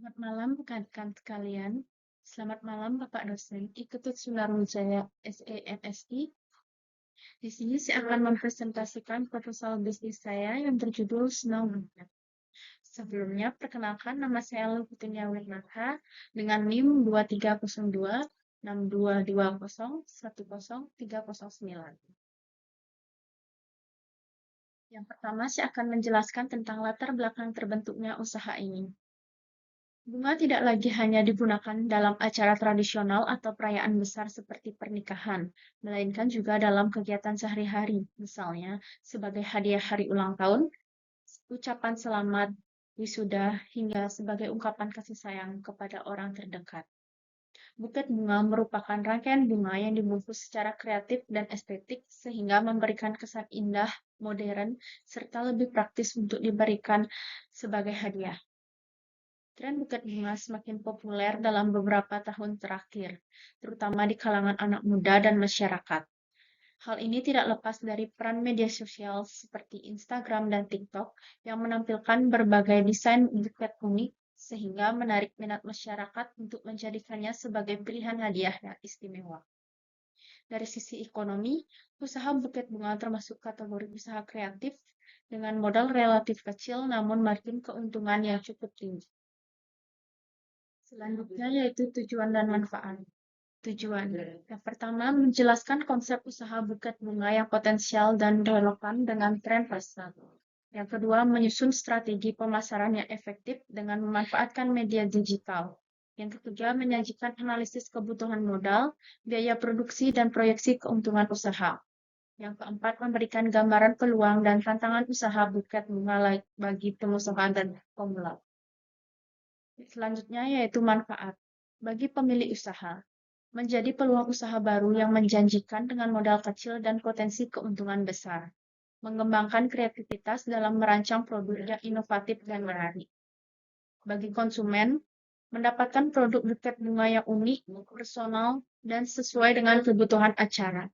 Selamat malam rekan-rekan sekalian. Selamat malam Bapak dosen. Iketut Sundarwijaya SEMSI. Di sini saya akan mempresentasikan proposal bisnis saya yang berjudul Snow Market. Sebelumnya, perkenalkan nama saya Luputunya Wirnata dengan NIM 2302 6220 10309. Yang pertama, saya akan menjelaskan tentang latar belakang terbentuknya usaha ini. Bunga tidak lagi hanya digunakan dalam acara tradisional atau perayaan besar seperti pernikahan, melainkan juga dalam kegiatan sehari-hari, misalnya sebagai hadiah hari ulang tahun, ucapan selamat, wisuda, hingga sebagai ungkapan kasih sayang kepada orang terdekat. Buket bunga merupakan rangkaian bunga yang dibungkus secara kreatif dan estetik sehingga memberikan kesan indah, modern, serta lebih praktis untuk diberikan sebagai hadiah. Tren buket bunga semakin populer dalam beberapa tahun terakhir, terutama di kalangan anak muda dan masyarakat. Hal ini tidak lepas dari peran media sosial seperti Instagram dan TikTok yang menampilkan berbagai desain buket unik sehingga menarik minat masyarakat untuk menjadikannya sebagai pilihan hadiah yang istimewa. Dari sisi ekonomi, usaha buket bunga termasuk kategori usaha kreatif dengan modal relatif kecil namun margin keuntungan yang cukup tinggi. Selanjutnya yaitu tujuan dan manfaat. Tujuan. Yang pertama, menjelaskan konsep usaha buket bunga yang potensial dan relevan dengan tren pasar. Yang kedua, menyusun strategi pemasaran yang efektif dengan memanfaatkan media digital. Yang ketiga, menyajikan analisis kebutuhan modal, biaya produksi, dan proyeksi keuntungan usaha. Yang keempat, memberikan gambaran peluang dan tantangan usaha buket bunga bagi pengusaha dan pemula. Selanjutnya yaitu manfaat. Bagi pemilik usaha, menjadi peluang usaha baru yang menjanjikan dengan modal kecil dan potensi keuntungan besar. Mengembangkan kreativitas dalam merancang produk yang inovatif dan menarik. Bagi konsumen, mendapatkan produk buket bunga yang unik, personal, dan sesuai dengan kebutuhan acara.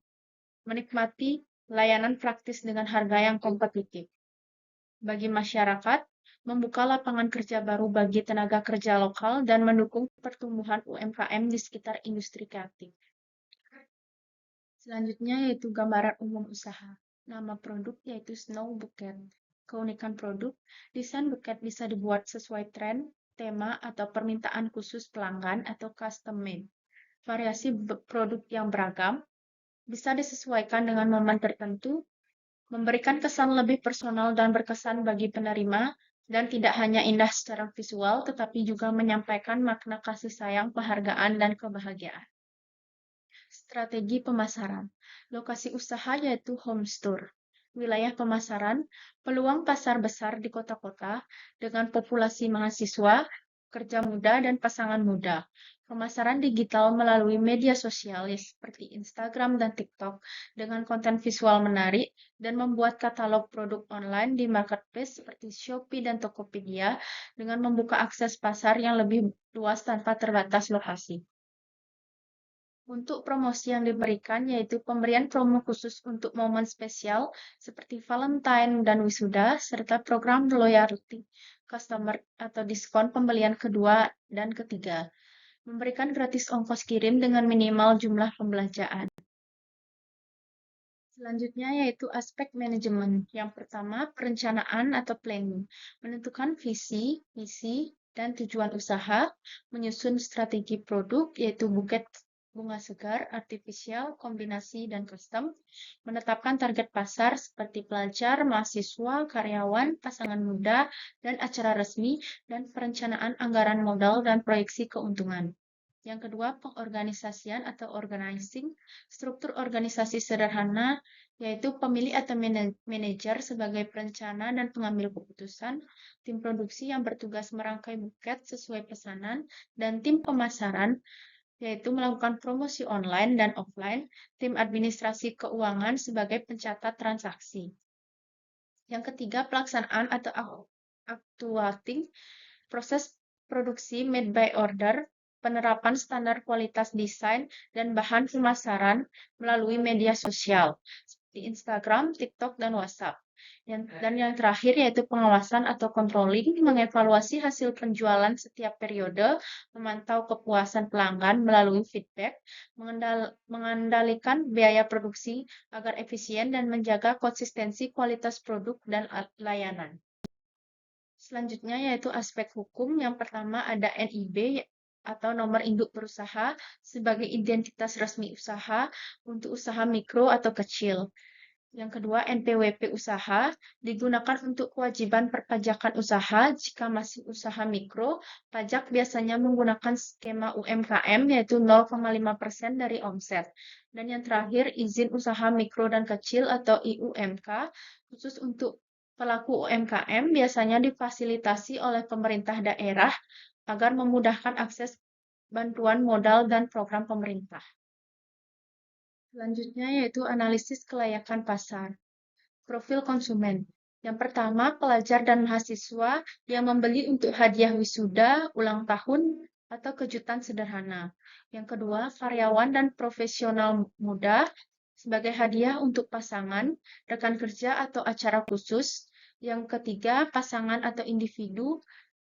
Menikmati layanan praktis dengan harga yang kompetitif. Bagi masyarakat, membuka lapangan kerja baru bagi tenaga kerja lokal dan mendukung pertumbuhan UMKM di sekitar industri kreatif. Selanjutnya yaitu gambaran umum usaha. Nama produk yaitu Snow Buket. Keunikan produk, desain buket bisa dibuat sesuai tren, tema, atau permintaan khusus pelanggan atau custom made. Variasi produk yang beragam bisa disesuaikan dengan momen tertentu, memberikan kesan lebih personal dan berkesan bagi penerima, dan tidak hanya indah secara visual, tetapi juga menyampaikan makna kasih sayang, penghargaan, dan kebahagiaan. Strategi pemasaran. Lokasi usaha yaitu home store. Wilayah pemasaran, peluang pasar besar di kota-kota dengan populasi mahasiswa, kerja muda, dan pasangan muda. Pemasaran digital melalui media sosial seperti Instagram dan TikTok dengan konten visual menarik dan membuat katalog produk online di marketplace seperti Shopee dan Tokopedia dengan membuka akses pasar yang lebih luas tanpa terbatas lokasi. Untuk promosi yang diberikan yaitu pemberian promo khusus untuk momen spesial seperti Valentine dan wisuda, serta program loyalty customer atau diskon pembelian kedua dan ketiga. Memberikan gratis ongkos kirim dengan minimal jumlah pembelanjaan. Selanjutnya yaitu aspek manajemen. Yang pertama, perencanaan atau planning. Menentukan visi, misi, dan tujuan usaha, menyusun strategi produk, yaitu buket bunga segar, artifisial, kombinasi, dan custom, menetapkan target pasar seperti pelajar, mahasiswa, karyawan, pasangan muda, dan acara resmi, dan perencanaan anggaran modal dan proyeksi keuntungan. Yang kedua, pengorganisasian atau organizing, struktur organisasi sederhana, yaitu pemilik atau manajer sebagai perencana dan pengambil keputusan, tim produksi yang bertugas merangkai buket sesuai pesanan, dan tim pemasaran, yaitu melakukan promosi online dan offline, tim administrasi keuangan sebagai pencatat transaksi. Yang ketiga, pelaksanaan atau actuating, proses produksi made by order, penerapan standar kualitas desain dan bahan pemasaran melalui media sosial, di Instagram, TikTok, dan WhatsApp. Dan yang terakhir yaitu pengawasan atau controlling, mengevaluasi hasil penjualan setiap periode, memantau kepuasan pelanggan melalui feedback, mengendalikan biaya produksi agar efisien, dan menjaga konsistensi kualitas produk dan layanan. Selanjutnya yaitu aspek hukum. Yang pertama ada NIB atau nomor induk berusaha sebagai identitas resmi usaha untuk usaha mikro atau kecil. Yang kedua, NPWP usaha digunakan untuk kewajiban perpajakan usaha. Jika masih usaha mikro, pajak biasanya menggunakan skema UMKM yaitu 0,5% dari omset. Dan yang terakhir, izin usaha mikro dan kecil atau IUMK khusus untuk pelaku UMKM biasanya difasilitasi oleh pemerintah daerah agar memudahkan akses bantuan modal dan program pemerintah. Selanjutnya yaitu analisis kelayakan pasar. Profil konsumen. Yang pertama, pelajar dan mahasiswa yang membeli untuk hadiah wisuda, ulang tahun, atau kejutan sederhana. Yang kedua, karyawan dan profesional muda sebagai hadiah untuk pasangan, rekan kerja, atau acara khusus. Yang ketiga, pasangan atau individu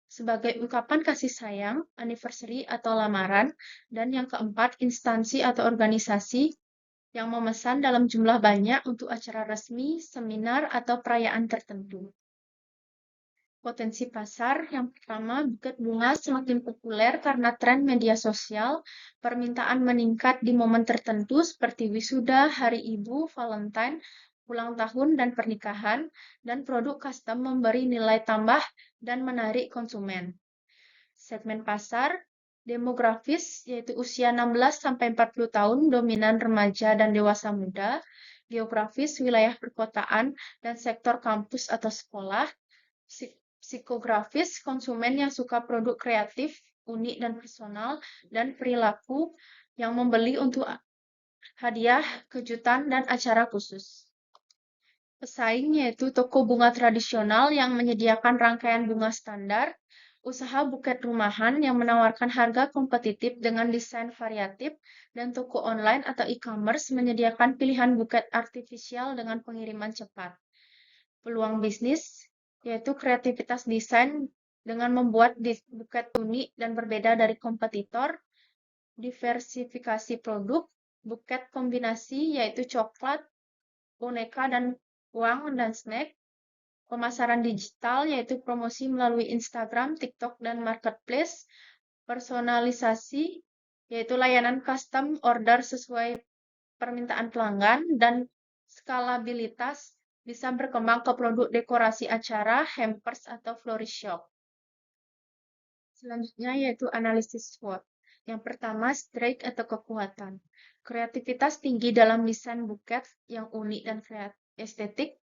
sebagai ungkapan kasih sayang, anniversary, atau lamaran. Dan yang keempat, instansi atau organisasi yang memesan dalam jumlah banyak untuk acara resmi, seminar, atau perayaan tertentu. Potensi pasar. Yang pertama, buket bunga semakin populer karena tren media sosial, permintaan meningkat di momen tertentu seperti wisuda, hari ibu, Valentine, ulang tahun, dan pernikahan, dan produk custom memberi nilai tambah dan menarik konsumen. Segmen pasar. Demografis, yaitu usia 16-40 tahun, dominan remaja dan dewasa muda. Geografis, wilayah perkotaan, dan sektor kampus atau sekolah. Psikografis, konsumen yang suka produk kreatif, unik, dan personal. Dan perilaku, yang membeli untuk hadiah, kejutan, dan acara khusus. Pesaing yaitu toko bunga tradisional yang menyediakan rangkaian bunga standar, usaha buket rumahan yang menawarkan harga kompetitif dengan desain variatif, dan toko online atau e-commerce menyediakan pilihan buket artifisial dengan pengiriman cepat. Peluang bisnis yaitu kreativitas desain dengan membuat buket unik dan berbeda dari kompetitor, diversifikasi produk, buket kombinasi yaitu coklat, boneka, dan uang dan snack. Pemasaran digital yaitu promosi melalui Instagram, TikTok, dan Marketplace. Personalisasi yaitu layanan custom order sesuai permintaan pelanggan. Dan skalabilitas bisa berkembang ke produk dekorasi acara, hampers, atau florist shop. Selanjutnya yaitu analisis SWOT. Yang pertama, strength atau kekuatan. Kreativitas tinggi dalam desain buket yang unik dan estetik.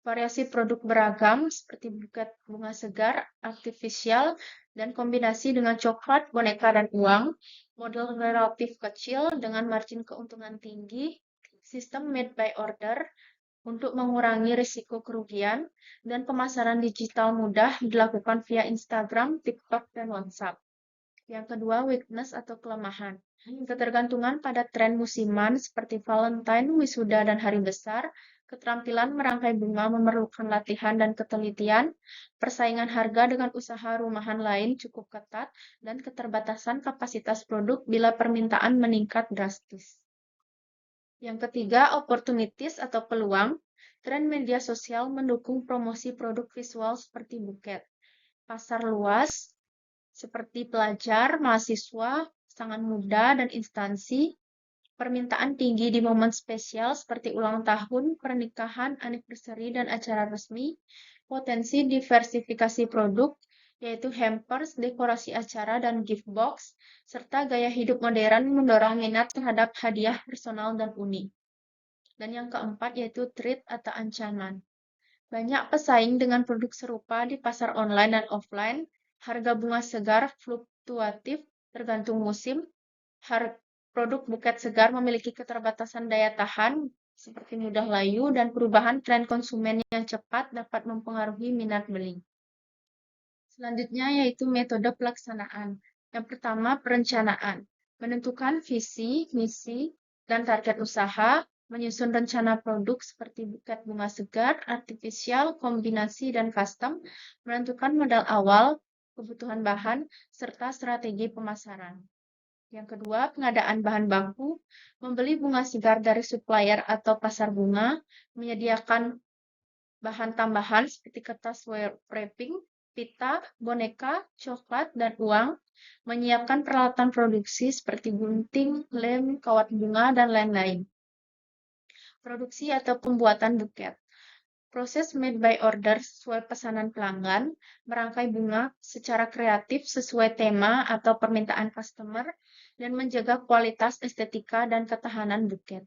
Variasi produk beragam seperti buket bunga segar, artifisial, dan kombinasi dengan coklat, boneka, dan uang. Model relatif kecil dengan margin keuntungan tinggi. Sistem made by order untuk mengurangi risiko kerugian. Dan pemasaran digital mudah dilakukan via Instagram, TikTok, dan WhatsApp. Yang kedua, weakness atau kelemahan. Ketergantungan pada tren musiman seperti Valentine, wisuda, dan hari besar. Keterampilan merangkai bunga memerlukan latihan dan ketelitian. Persaingan harga dengan usaha rumahan lain cukup ketat. Dan keterbatasan kapasitas produk bila permintaan meningkat drastis. Yang ketiga, opportunities atau peluang. Tren media sosial mendukung promosi produk visual seperti buket. Pasar luas seperti pelajar, mahasiswa, pasangan muda, dan instansi. Permintaan tinggi di momen spesial seperti ulang tahun, pernikahan, anniversary, dan acara resmi. Potensi diversifikasi produk, yaitu hampers, dekorasi acara, dan gift box, serta gaya hidup modern mendorong minat terhadap hadiah personal dan unik. Dan yang keempat yaitu threat atau ancaman. Banyak pesaing dengan produk serupa di pasar online dan offline. Harga bunga segar fluktuatif tergantung musim. Produk buket segar memiliki keterbatasan daya tahan, seperti mudah layu, dan perubahan tren konsumen yang cepat dapat mempengaruhi minat beli. Selanjutnya yaitu metode pelaksanaan. Yang pertama, perencanaan. Menentukan visi, misi, dan target usaha, menyusun rencana produk seperti buket bunga segar, artifisial, kombinasi, dan custom, menentukan modal awal, kebutuhan bahan, serta strategi pemasaran. Yang kedua, pengadaan bahan baku, membeli bunga segar dari supplier atau pasar bunga, menyediakan bahan tambahan seperti kertas wrapping, pita, boneka, coklat, dan uang, menyiapkan peralatan produksi seperti gunting, lem, kawat bunga, dan lain-lain. Produksi atau pembuatan buket. Proses made by order sesuai pesanan pelanggan, merangkai bunga secara kreatif sesuai tema atau permintaan customer, dan menjaga kualitas estetika dan ketahanan buket.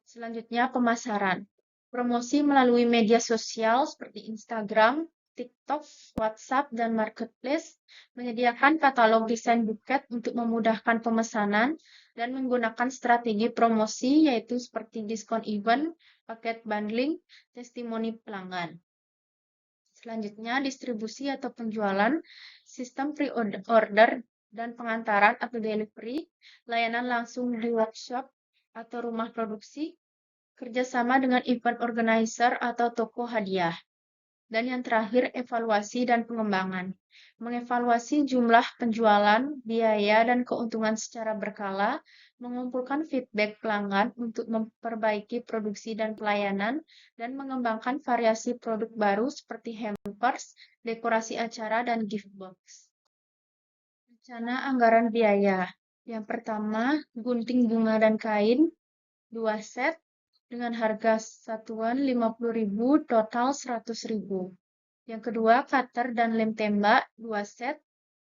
Selanjutnya, pemasaran. Promosi melalui media sosial seperti Instagram, TikTok, WhatsApp, dan Marketplace menyediakan katalog desain buket untuk memudahkan pemesanan dan menggunakan strategi promosi yaitu seperti diskon event, paket bundling, testimoni pelanggan. Selanjutnya, distribusi atau penjualan, sistem pre-order dan pengantaran atau delivery, layanan langsung di workshop atau rumah produksi, kerjasama dengan event organizer atau toko hadiah. Dan yang terakhir, evaluasi dan pengembangan. Mengevaluasi jumlah penjualan, biaya, dan keuntungan secara berkala, mengumpulkan feedback pelanggan untuk memperbaiki produksi dan pelayanan, dan mengembangkan variasi produk baru seperti hampers, dekorasi acara, dan gift box. Rencana anggaran biaya. Yang pertama, gunting bunga dan kain, 2 set, dengan harga satuan 50.000, total 100.000. Yang kedua, cutter dan lem tembak 2 set,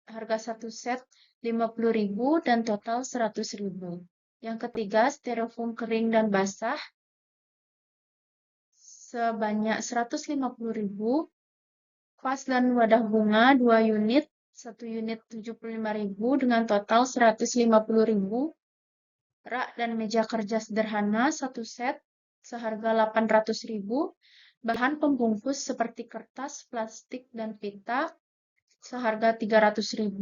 harga 1 set 50.000 dan total 100.000. Yang ketiga, styrofoam kering dan basah sebanyak 150.000, vas dan wadah bunga 2 unit, 1 unit 75.000 dengan total 150.000. Rak dan meja kerja sederhana 1 set seharga 800.000, bahan pembungkus seperti kertas, plastik, dan pita seharga 300.000,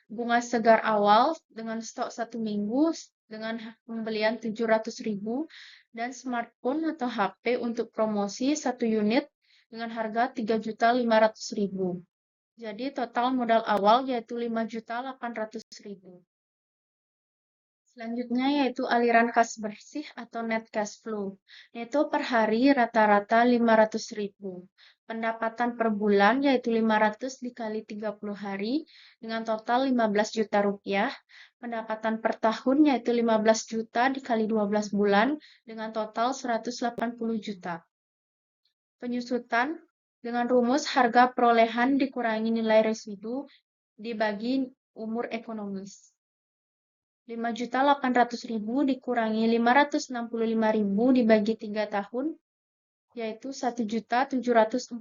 bunga segar awal dengan stok 1 minggu dengan pembelian 700.000, dan smartphone atau HP untuk promosi 1 unit dengan harga 3.500.000. Jadi total modal awal yaitu 5.800.000. Selanjutnya yaitu aliran kas bersih atau net cash flow, yaitu per hari rata-rata 500.000. Pendapatan per bulan yaitu 500 dikali 30 hari dengan total 15 juta rupiah. Pendapatan per tahun yaitu 15 juta dikali 12 bulan dengan total 180 juta. Penyusutan dengan rumus harga perolehan dikurangi nilai residu dibagi umur ekonomis. 5.800.000 dikurangi 565.000 dibagi 3 tahun, yaitu 1.745.000.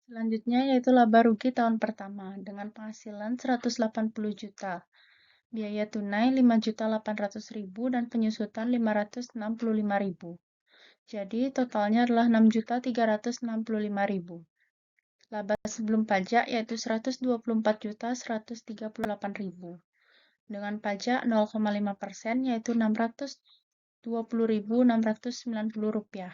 Selanjutnya yaitu laba rugi tahun pertama dengan penghasilan 180 juta. Biaya tunai 5.800.000 dan penyusutan 565.000. Jadi totalnya adalah 6.365.000. Laba sebelum pajak yaitu 124.138.000. Dengan pajak 0,5% yaitu 620.690 rupiah.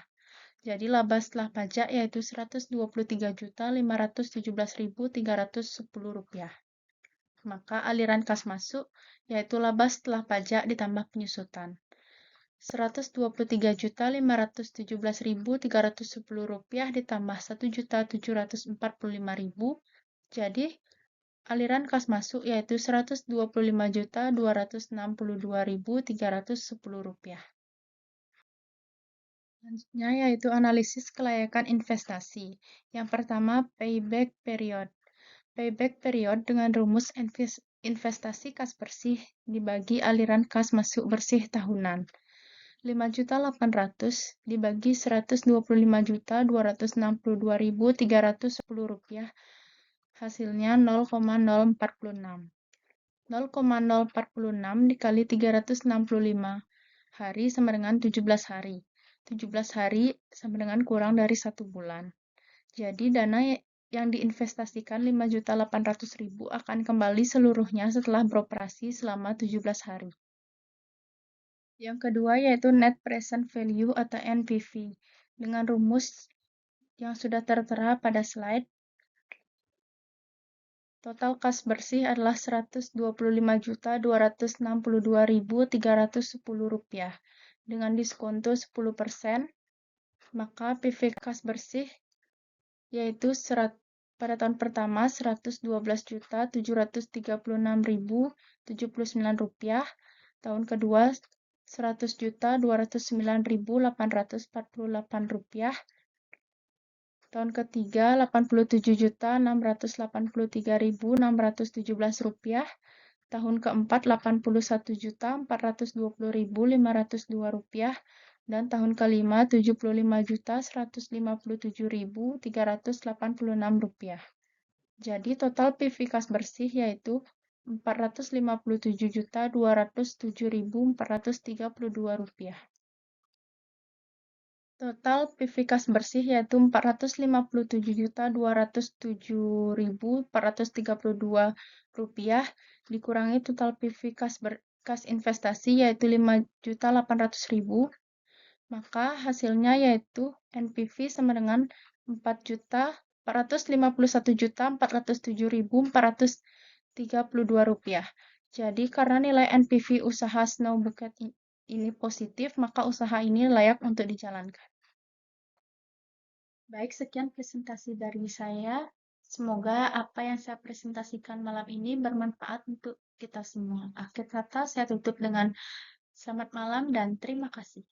Jadi laba setelah pajak yaitu 123.517.310 rupiah. Maka aliran kas masuk yaitu laba setelah pajak ditambah penyusutan. 123.517.310 rupiah ditambah 1.745.000. Jadi aliran kas masuk yaitu 125.262.310 rupiah. Selanjutnya yaitu analisis kelayakan investasi. Yang pertama, payback period. Payback period dengan rumus investasi kas bersih dibagi aliran kas masuk bersih tahunan. 5.800 dibagi 125.262.310 rupiah. Hasilnya 0,046. 0,046 dikali 365 hari sama dengan 17 hari. 17 hari sama dengan kurang dari 1 bulan. Jadi dana yang diinvestasikan 5.800.000 akan kembali seluruhnya setelah beroperasi selama 17 hari. Yang kedua yaitu Net Present Value atau NPV. Dengan rumus yang sudah tertera pada slide, total kas bersih adalah Rp125.262.310. Dengan diskonto 10%, maka PV kas bersih yaitu pada tahun pertama Rp112.736.079, tahun kedua Rp100.209.848, tahun ketiga Rp87.683.617, tahun keempat Rp81.420.502, dan tahun kelima Rp75.157.386. Jadi total PV kas bersih yaitu Rp457.207.432. Total PV kas bersih yaitu Rp457.207.432 dikurangi total PV kas investasi yaitu Rp5.800.000, maka hasilnya yaitu NPV sama dengan Rp451.407.432. Jadi karena nilai NPV usaha Snow Bucket ini positif, maka usaha ini layak untuk dijalankan. Baik, sekian presentasi dari saya. Semoga apa yang saya presentasikan malam ini bermanfaat untuk kita semua. Akhir kata, saya tutup dengan selamat malam dan terima kasih.